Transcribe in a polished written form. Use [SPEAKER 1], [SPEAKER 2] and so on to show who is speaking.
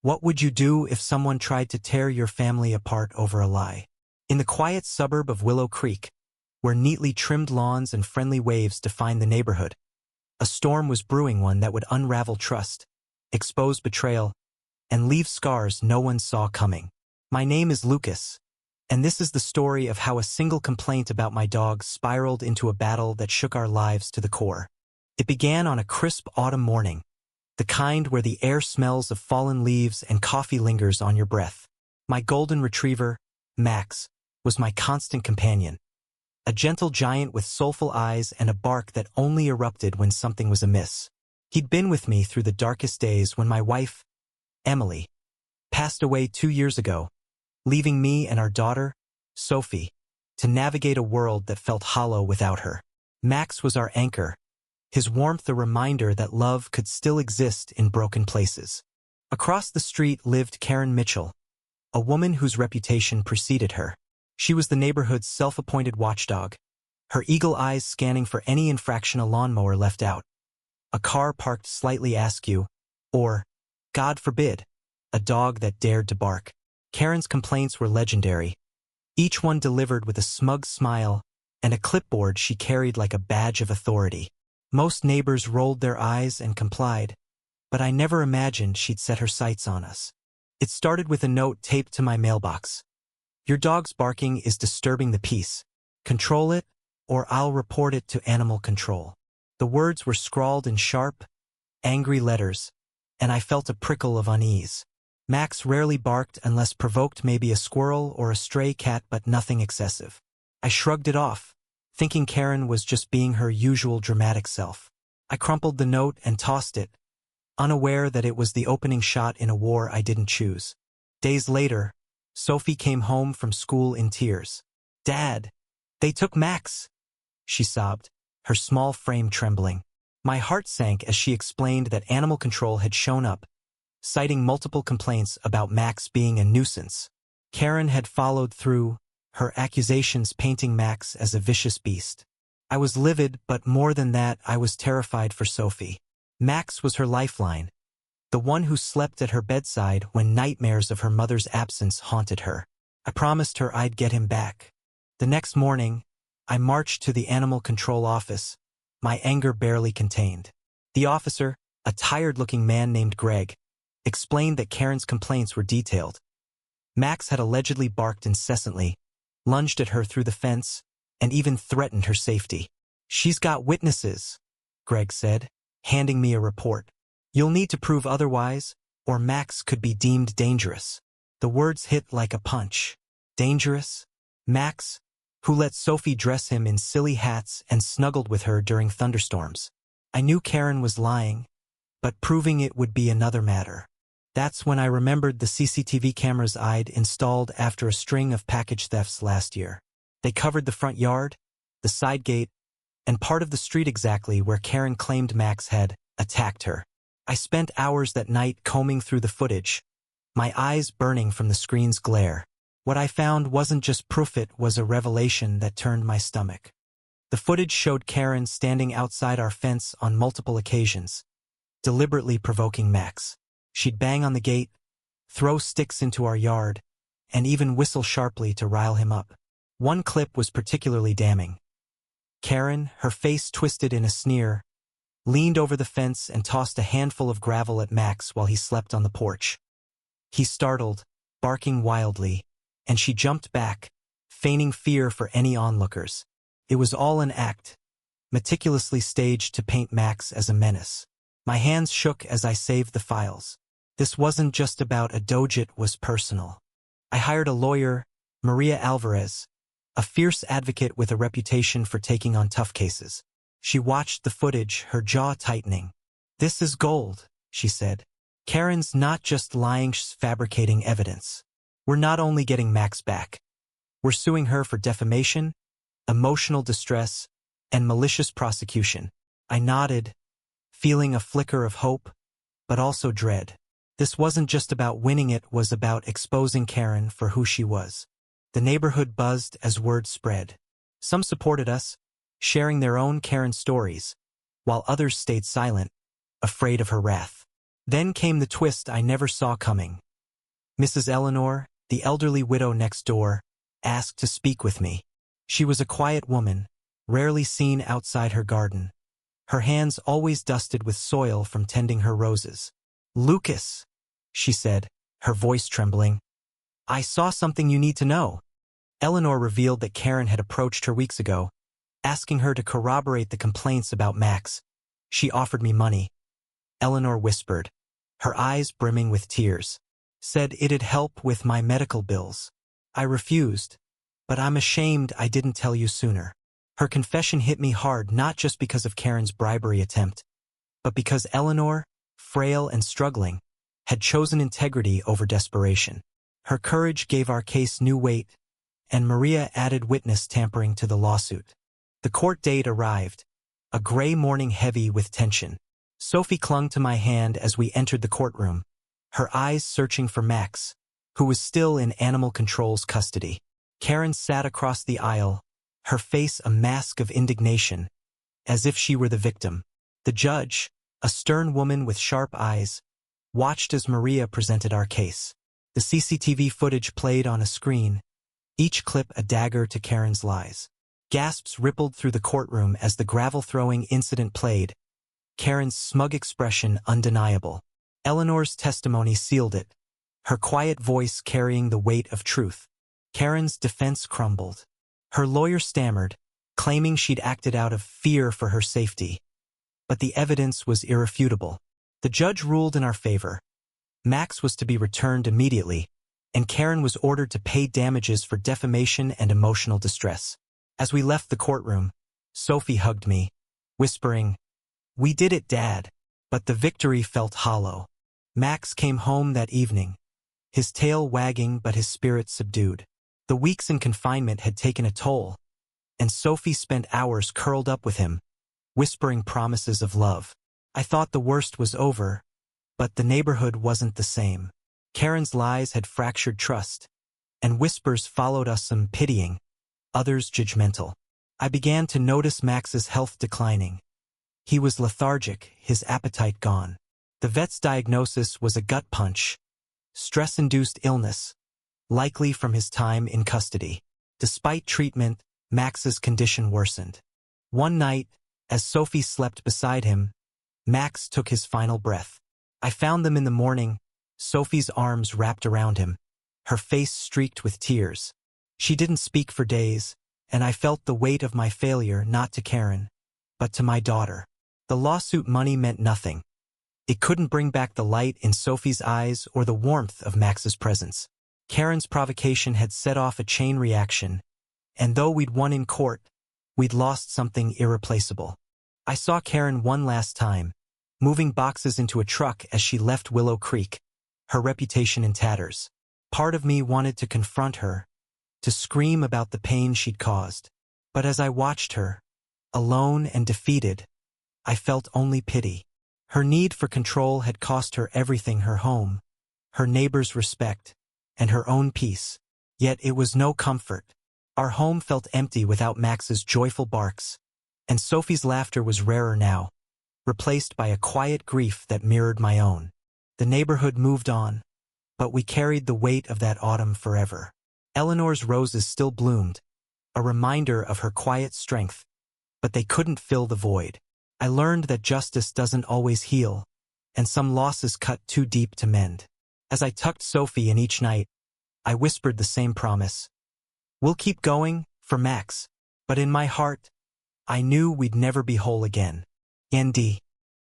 [SPEAKER 1] What would you do if someone tried to tear your family apart over a lie? In the quiet suburb of Willow Creek, where neatly trimmed lawns and friendly waves define the neighborhood, a storm was brewing, one that would unravel trust, expose betrayal, and leave scars no one saw coming. My name is Lucas, and this is the story of how a single complaint about my dog spiraled into a battle that shook our lives to the core. It began on a crisp autumn morning, the kind where the air smells of fallen leaves and coffee lingers on your breath. My golden retriever, Max, was my constant companion, a gentle giant with soulful eyes and a bark that only erupted when something was amiss. He'd been with me through the darkest days when my wife, Emily, passed away 2 years ago, leaving me and our daughter, Sophie, to navigate a world that felt hollow without her. Max was our anchor, his warmth a reminder that love could still exist in broken places. Across the street lived Karen Mitchell, a woman whose reputation preceded her. She was the neighborhood's self-appointed watchdog, her eagle eyes scanning for any infraction a lawnmower left out, a car parked slightly askew, or, God forbid, a dog that dared to bark. Karen's complaints were legendary, each one delivered with a smug smile and a clipboard she carried like a badge of authority. Most neighbors rolled their eyes and complied, but I never imagined she'd set her sights on us. It started with a note taped to my mailbox. Your dog's barking is disturbing the peace. Control it, or I'll report it to animal control. The words were scrawled in sharp, angry letters, and I felt a prickle of unease. Max rarely barked unless provoked, maybe a squirrel or a stray cat, but nothing excessive. I shrugged it off, thinking Karen was just being her usual dramatic self. I crumpled the note and tossed it, unaware that it was the opening shot in a war I didn't choose. Days later, Sophie came home from school in tears. "Dad, they took Max," she sobbed, her small frame trembling. My heart sank as she explained that animal control had shown up, citing multiple complaints about Max being a nuisance. Karen had followed through, her accusations painting Max as a vicious beast. I was livid, but more than that, I was terrified for Sophie. Max was her lifeline, the one who slept at her bedside when nightmares of her mother's absence haunted her. I promised her I'd get him back. The next morning, I marched to the animal control office, my anger barely contained. The officer, a tired-looking man named Greg, explained that Karen's complaints were detailed. Max had allegedly barked incessantly, lunged at her through the fence, and even threatened her safety. "She's got witnesses," Greg said, handing me a report. "You'll need to prove otherwise, or Max could be deemed dangerous." The words hit like a punch. Dangerous? Max, who let Sophie dress him in silly hats and snuggled with her during thunderstorms. I knew Karen was lying, but proving it would be another matter. That's when I remembered the CCTV cameras I'd installed after a string of package thefts last year. They covered the front yard, the side gate, and part of the street exactly where Karen claimed Max had attacked her. I spent hours that night combing through the footage, my eyes burning from the screen's glare. What I found wasn't just proof, it was a revelation that turned my stomach. The footage showed Karen standing outside our fence on multiple occasions, deliberately provoking Max. She'd bang on the gate, throw sticks into our yard, and even whistle sharply to rile him up. One clip was particularly damning. Karen, her face twisted in a sneer, leaned over the fence and tossed a handful of gravel at Max while he slept on the porch. He startled, barking wildly, and she jumped back, feigning fear for any onlookers. It was all an act, meticulously staged to paint Max as a menace. My hands shook as I saved the files. This wasn't just about a dog, it was personal. I hired a lawyer, Maria Alvarez, a fierce advocate with a reputation for taking on tough cases. She watched the footage, her jaw tightening. "This is gold," she said. "Karen's not just lying, she's fabricating evidence. We're not only getting Max back. We're suing her for defamation, emotional distress, and malicious prosecution." I nodded, feeling a flicker of hope, but also dread. This wasn't just about winning, it was about exposing Karen for who she was. The neighborhood buzzed as word spread. Some supported us, sharing their own Karen stories, while others stayed silent, afraid of her wrath. Then came the twist I never saw coming. Mrs. Eleanor, the elderly widow next door, asked to speak with me. She was a quiet woman, rarely seen outside her garden, her hands always dusted with soil from tending her roses. "Lucas," she said, her voice trembling, "I saw something you need to know." Eleanor revealed that Karen had approached her weeks ago, asking her to corroborate the complaints about Max. She offered me money. Eleanor whispered, her eyes brimming with tears. Said it'd help with my medical bills. I refused, but I'm ashamed I didn't tell you sooner. Her confession hit me hard not just because of Karen's bribery attempt, but because Eleanor, frail and struggling, had chosen integrity over desperation. Her courage gave our case new weight, and Maria added witness tampering to the lawsuit. The court date arrived, a gray morning heavy with tension. Sophie clung to my hand as we entered the courtroom, her eyes searching for Max, who was still in animal control's custody. Karen sat across the aisle, her face a mask of indignation, as if she were the victim. The judge, a stern woman with sharp eyes, watched as Maria presented our case. The CCTV footage played on a screen, each clip a dagger to Karen's lies. Gasps rippled through the courtroom as the gravel-throwing incident played, Karen's smug expression undeniable. Eleanor's testimony sealed it, her quiet voice carrying the weight of truth. Karen's defense crumbled. Her lawyer stammered, claiming she'd acted out of fear for her safety. But the evidence was irrefutable. The judge ruled in our favor. Max was to be returned immediately, and Karen was ordered to pay damages for defamation and emotional distress. As we left the courtroom, Sophie hugged me, whispering, "We did it, Dad." But the victory felt hollow. Max came home that evening, his tail wagging but his spirit subdued. The weeks in confinement had taken a toll, and Sophie spent hours curled up with him, whispering promises of love. I thought the worst was over, but the neighborhood wasn't the same. Karen's lies had fractured trust, and whispers followed us, some pitying, others judgmental. I began to notice Max's health declining. He was lethargic, his appetite gone. The vet's diagnosis was a gut punch, stress-induced illness, likely from his time in custody. Despite treatment, Max's condition worsened. One night, as Sophie slept beside him, Max took his final breath. I found them in the morning, Sophie's arms wrapped around him, her face streaked with tears. She didn't speak for days, and I felt the weight of my failure not to Karen, but to my daughter. The lawsuit money meant nothing. It couldn't bring back the light in Sophie's eyes or the warmth of Max's presence. Karen's provocation had set off a chain reaction, and though we'd won in court, we'd lost something irreplaceable. I saw Karen one last time, moving boxes into a truck as she left Willow Creek, her reputation in tatters. Part of me wanted to confront her, to scream about the pain she'd caused. But as I watched her, alone and defeated, I felt only pity. Her need for control had cost her everything: her home, her neighbors' respect, and her own peace. Yet it was no comfort. Our home felt empty without Max's joyful barks, and Sophie's laughter was rarer now, replaced by a quiet grief that mirrored my own. The neighborhood moved on, but we carried the weight of that autumn forever. Eleanor's roses still bloomed, a reminder of her quiet strength, but they couldn't fill the void. I learned that justice doesn't always heal, and some losses cut too deep to mend. As I tucked Sophie in each night, I whispered the same promise. We'll keep going, for Max. But in my heart, I knew we'd never be whole again. ND.